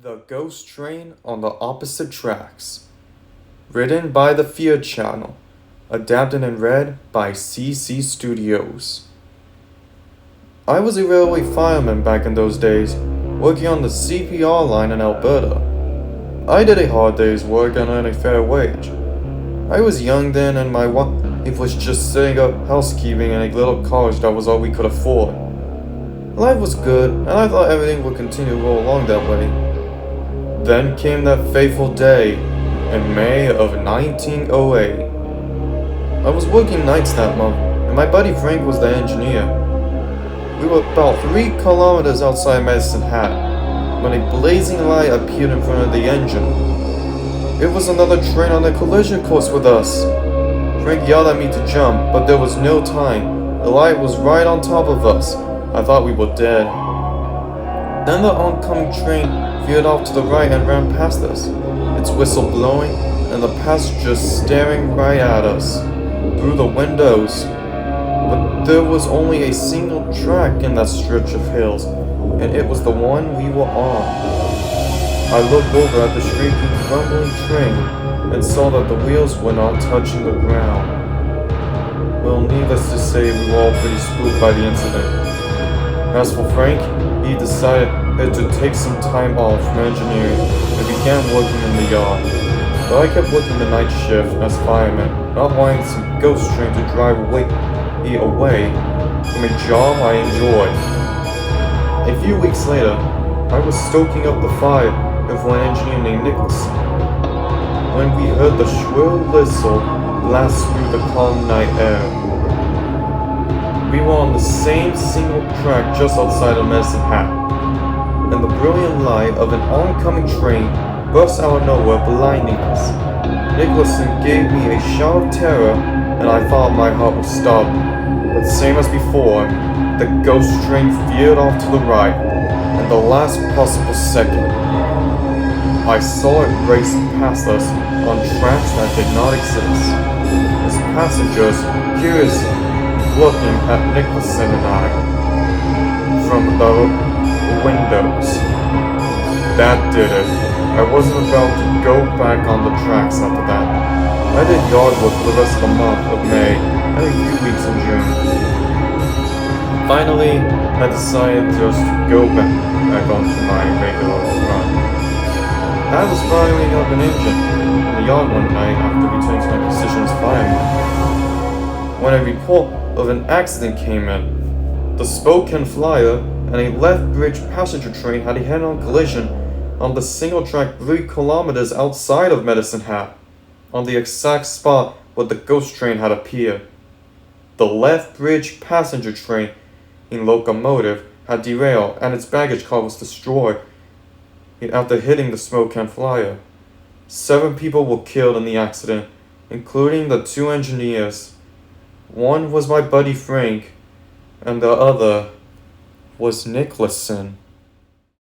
The Ghost Train on the Opposite Tracks. Written by the Fear Channel. Adapted and read by CC Studios. I was a railway fireman back in those days, working on the CPR line in Alberta. I did a hard day's work and earned a fair wage. I was young then, and my wife was just setting up housekeeping in a little cottage that was all we could afford. Life was good, and I thought everything would continue to roll along that way. Then came that fateful day in May of 1908. I was working nights that month, and my buddy Frank was the engineer. We were about 3 kilometers outside Medicine Hat when a blazing light appeared in front of the engine. It was another train on a collision course with us. Frank yelled at me to jump, but there was no time. The light was right on top of us. I thought we were dead. Then the oncoming train veered off to the right and ran past us, its whistle blowing and the passengers staring right at us through the windows. But there was only a single track in that stretch of hills, and it was the one we were on. I looked over at the shrieking, crumbling train and saw that the wheels were not touching the ground. Well, needless to say, we were all pretty spooked by the incident. As for Frank, he decided to take some time off from engineering and began working in the yard. But I kept working the night shift as fireman, not wanting some ghost train to drive me away from a job I enjoyed. A few weeks later, I was stoking up the fire for an engineer named Nicholas when we heard the shrill whistle blast through the calm night air. We were on the same single track just outside of Medicine Hat, and the brilliant light of an oncoming train burst out of nowhere, blinding us. Nicholson gave me a shout of terror, and I thought my heart would stop. But same as before, the ghost train veered off to the right, in the last possible second. I saw it race past us on tracks that did not exist. Its passengers, curiously looking at Nicholson and I from the windows. That did it. I wasn't about to go back on the tracks after that. I did yard work for the rest of the month of May and a few weeks in June. Finally, I decided just to go back onto my regular run. I was firing up an engine in the yard one night after returning to my position as fireman, when a report of an accident came in. The Spokane Flyer and a left-bridge passenger train had a head-on collision on the single track 3 kilometers outside of Medicine Hat, on the exact spot where the ghost train had appeared. The left-bridge passenger train in locomotive had derailed and its baggage car was destroyed after hitting the Spokane Flyer. 7 people were killed in the accident, including the 2 engineers. One was my buddy Frank, and the other was Nicholson.